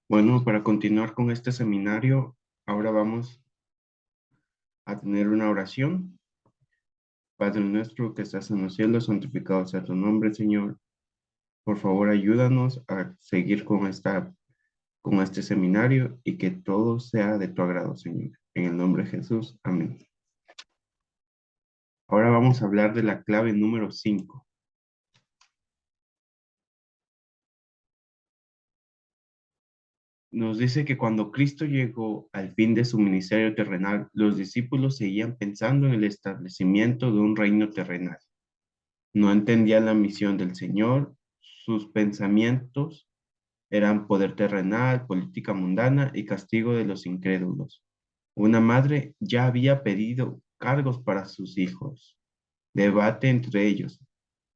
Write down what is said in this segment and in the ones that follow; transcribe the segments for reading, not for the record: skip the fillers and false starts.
Bueno, para continuar con este seminario, ahora vamos a tener una oración. Padre nuestro que estás en los cielos, santificado sea tu nombre, Señor. Por favor, ayúdanos a seguir con este seminario y que todo sea de tu agrado, Señor. En el nombre de Jesús, amén. Ahora vamos a hablar de la clave número 5. Nos dice que cuando Cristo llegó al fin de su ministerio terrenal, los discípulos seguían pensando en el establecimiento de un reino terrenal. No entendían la misión del Señor, sus pensamientos eran poder terrenal, política mundana y castigo de los incrédulos. Una madre ya había pedido cargos para sus hijos, debate entre ellos,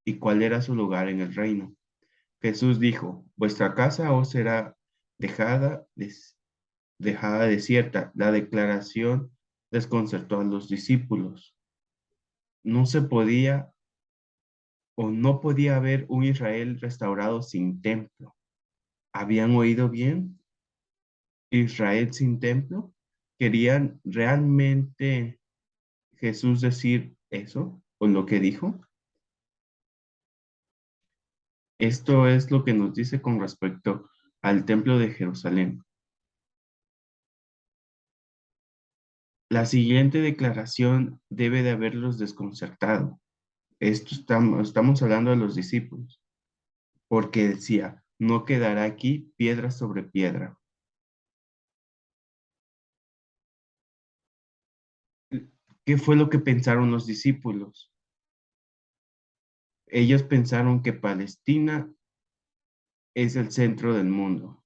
y cuál era su lugar en el reino. Jesús dijo, vuestra casa os será dejada, dejada desierta. La declaración desconcertó a los discípulos. No se podía o no podía haber un Israel restaurado sin templo. ¿Habían oído bien? ¿Israel sin templo? ¿Querían realmente Jesús decir eso o lo que dijo? Esto es lo que nos dice con respecto al templo de Jerusalén. La siguiente declaración debe de haberlos desconcertado. Estamos hablando de los discípulos, porque decía, no quedará aquí piedra sobre piedra. ¿Qué fue lo que pensaron los discípulos? Ellos pensaron que Palestina es el centro del mundo.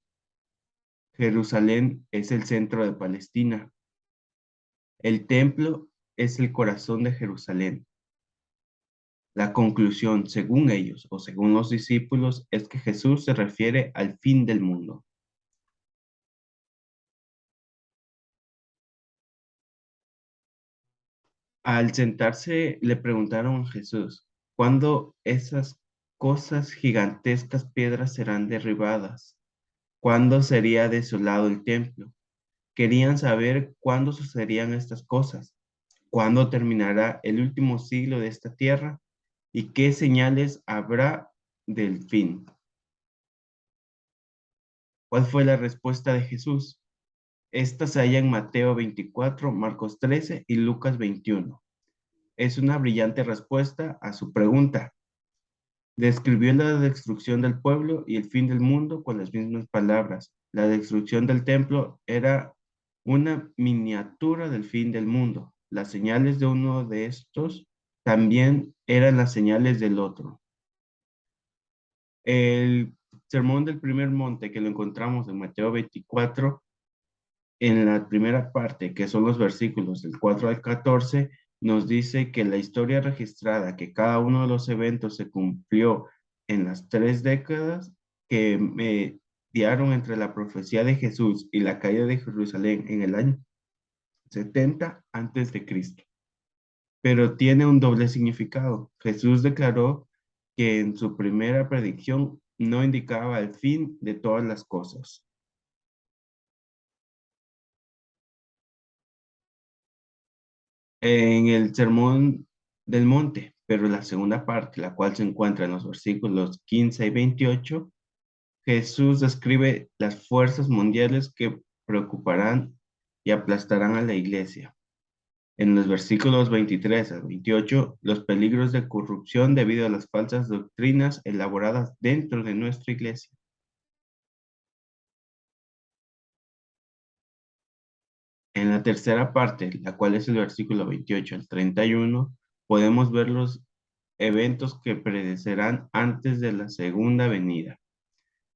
Jerusalén es el centro de Palestina. El templo es el corazón de Jerusalén. La conclusión, según ellos o según los discípulos, es que Jesús se refiere al fin del mundo. Al sentarse, le preguntaron a Jesús, ¿cuándo esas cosas gigantescas piedras serán derribadas? ¿Cuándo sería desolado el templo? Querían saber cuándo sucederían estas cosas, cuándo terminará el último siglo de esta tierra y qué señales habrá del fin. ¿Cuál fue la respuesta de Jesús? Esta se halla en Mateo 24, Marcos 13 y Lucas 21. Es una brillante respuesta a su pregunta. Describió la destrucción del pueblo y el fin del mundo con las mismas palabras. La destrucción del templo era una miniatura del fin del mundo. Las señales de uno de estos también eran las señales del otro. El sermón del primer monte que lo encontramos en Mateo 24, en la primera parte, que son los versículos del 4 al 14, nos dice que la historia registrada, que cada uno de los eventos se cumplió en las 3 décadas que mediaron entre la profecía de Jesús y la caída de Jerusalén en el año 70 antes de Cristo. Pero tiene un doble significado. Jesús declaró que en su primera predicción no indicaba el fin de todas las cosas. En el Sermón del Monte, pero la segunda parte, la cual se encuentra en los versículos 15 y 28, Jesús describe las fuerzas mundiales que preocuparán y aplastarán a la iglesia. En los versículos 23 al 28, los peligros de corrupción debido a las falsas doctrinas elaboradas dentro de nuestra iglesia. En la tercera parte, la cual es el versículo 28 al 31, podemos ver los eventos que precederán antes de la segunda venida.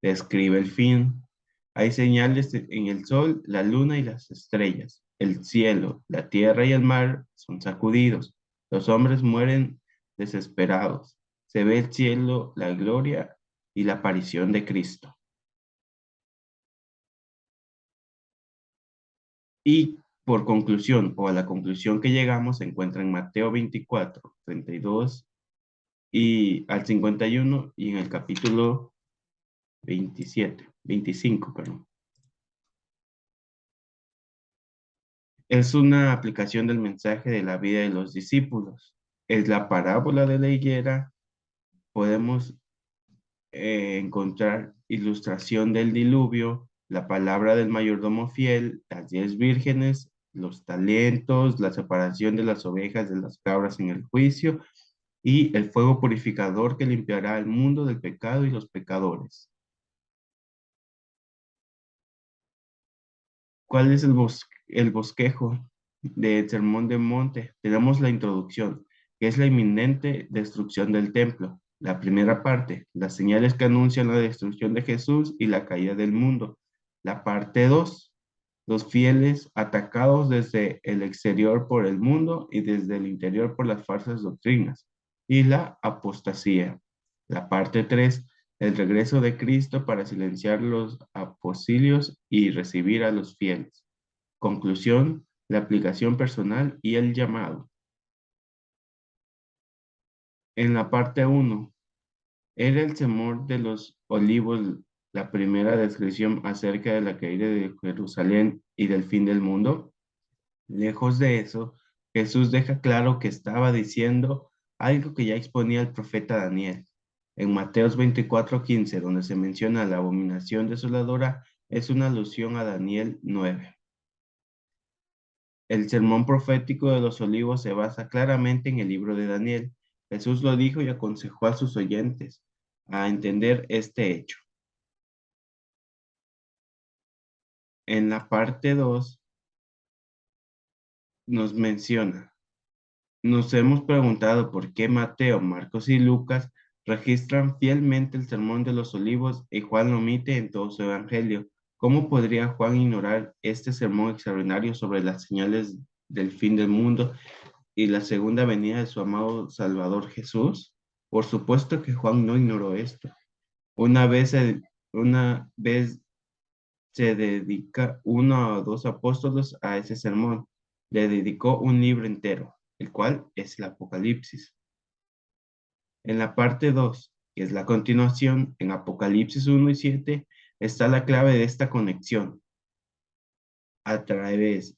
Describe el fin. Hay señales en el sol, la luna y las estrellas. El cielo, la tierra y el mar son sacudidos. Los hombres mueren desesperados. Se ve el cielo, la gloria y la aparición de Cristo. Y por conclusión, o a la conclusión que llegamos, se encuentra en Mateo 24, 32 y al 51 y en el capítulo 27, 25, perdón. Es una aplicación del mensaje de la vida de los discípulos. Es la parábola de la higuera. Podemos encontrar ilustración del diluvio, la palabra del mayordomo fiel, las 10 vírgenes, los talentos, la separación de las ovejas de las cabras en el juicio y el fuego purificador que limpiará el mundo del pecado y los pecadores. ¿Cuál es el bosquejo del Sermón del Monte? Tenemos la introducción, que es la inminente destrucción del templo. La primera parte, las señales que anuncian la destrucción de Jesús y la caída del mundo. La parte 2, los fieles atacados desde el exterior por el mundo y desde el interior por las falsas doctrinas. Y la apostasía. La parte 3, el regreso de Cristo para silenciar los aposilios y recibir a los fieles. Conclusión, la aplicación personal y el llamado. En la parte 1, era el temor de los olivos la primera descripción acerca de la caída de Jerusalén y del fin del mundo. Lejos de eso, Jesús deja claro que estaba diciendo algo que ya exponía el profeta Daniel. En Mateos 24:15, donde se menciona la abominación desoladora, es una alusión a Daniel 9. El sermón profético de los olivos se basa claramente en el libro de Daniel. Jesús lo dijo y aconsejó a sus oyentes a entender este hecho. En la parte 2 nos menciona, nos hemos preguntado por qué Mateo, Marcos y Lucas registran fielmente el sermón de los olivos y Juan lo omite en todo su evangelio. ¿Cómo podría Juan ignorar este sermón extraordinario sobre las señales del fin del mundo y la segunda venida de su amado Salvador Jesús? Por supuesto que Juan no ignoró esto. Una vez, una vez se dedica uno o dos apóstoles a ese sermón. Le dedicó un libro entero, el cual es el Apocalipsis. En la parte 2, que es la continuación, en Apocalipsis 1 y 7, está la clave de esta conexión. A través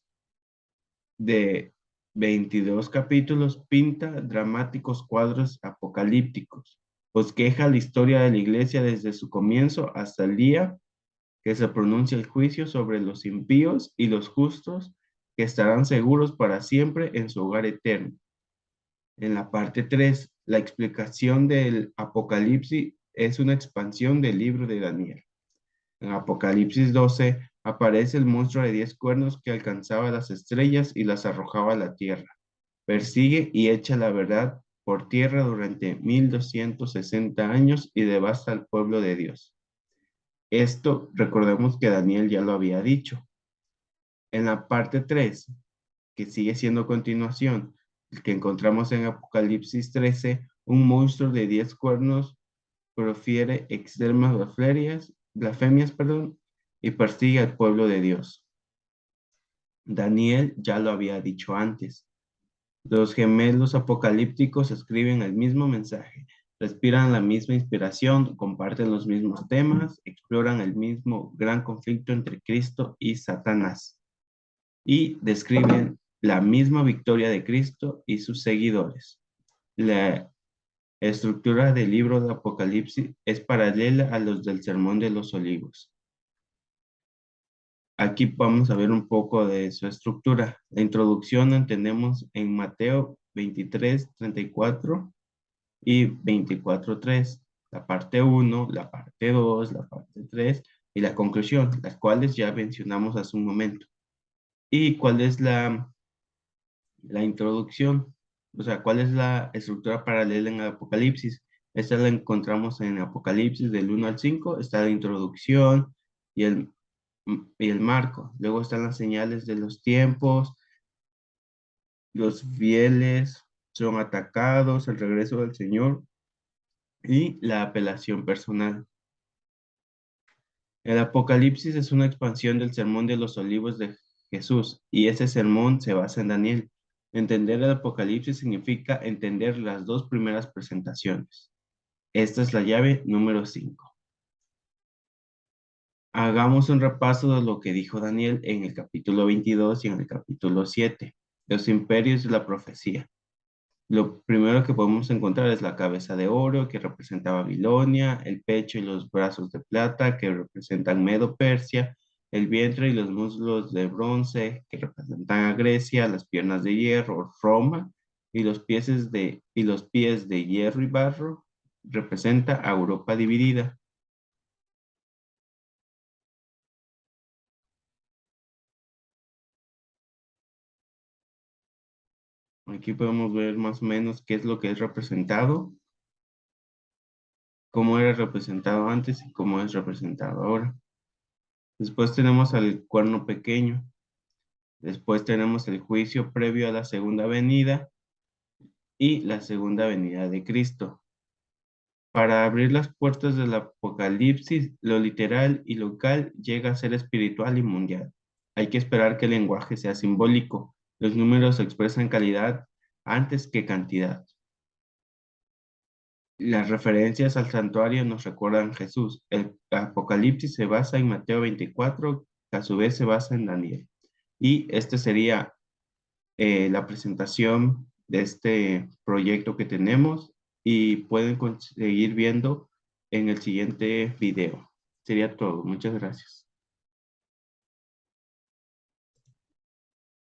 de 22 capítulos pinta dramáticos cuadros apocalípticos, bosqueja la historia de la iglesia desde su comienzo hasta el día que se pronuncia el juicio sobre los impíos y los justos que estarán seguros para siempre en su hogar eterno. En la parte 3, la explicación del Apocalipsis es una expansión del libro de Daniel. En Apocalipsis 12 aparece el monstruo de 10 cuernos que alcanzaba las estrellas y las arrojaba a la tierra. Persigue y echa la verdad por tierra durante 1260 años y devasta al pueblo de Dios. Esto recordemos que Daniel ya lo había dicho. En la parte 3, que sigue siendo continuación, que encontramos en Apocalipsis 13, un monstruo de 10 cuernos profiere extremas blasfemias, y persigue al pueblo de Dios. Daniel ya lo había dicho antes. Los gemelos apocalípticos escriben el mismo mensaje, respiran la misma inspiración, comparten los mismos temas, exploran el mismo gran conflicto entre Cristo y Satanás y describen la misma victoria de Cristo y sus seguidores. La estructura del libro de Apocalipsis es paralela a los del Sermón de los Olivos. Aquí vamos a ver un poco de su estructura. La introducción la entendemos en Mateo 23:34 y 24:3. La parte 1, la parte 2, la parte 3 y la conclusión, las cuales ya mencionamos hace un momento. ¿Y cuál es la introducción? O sea, ¿cuál es la estructura paralela en el Apocalipsis? Esta la encontramos en Apocalipsis del 1 al 5. Está la introducción y el marco. Luego están las señales de los tiempos, los fieles son atacados, el regreso del Señor y la apelación personal. El Apocalipsis es una expansión del Sermón de los Olivos de Jesús y ese sermón se basa en Daniel. Entender el Apocalipsis significa entender las dos primeras presentaciones. Esta es la llave número 5. Hagamos un repaso de lo que dijo Daniel en el capítulo 22 y en el capítulo 7, los imperios de la profecía. Lo primero que podemos encontrar es la cabeza de oro que representa Babilonia, el pecho y los brazos de plata que representan Medo-Persia, el vientre y los muslos de bronce que representan a Grecia, las piernas de hierro, Roma, y los pies de hierro y barro representa a Europa dividida. Aquí podemos ver más o menos qué es lo que es representado, cómo era representado antes y cómo es representado ahora. Después tenemos al cuerno pequeño. Después tenemos el juicio previo a la segunda venida y la segunda venida de Cristo. Para abrir las puertas del Apocalipsis, lo literal y local llega a ser espiritual y mundial. Hay que esperar que el lenguaje sea simbólico. Los números expresan calidad antes que cantidad. Las referencias al santuario nos recuerdan Jesús. El Apocalipsis se basa en Mateo 24, que a su vez se basa en Daniel. Y este sería la presentación de este proyecto que tenemos y pueden seguir viendo en el siguiente video. Sería todo. Muchas gracias.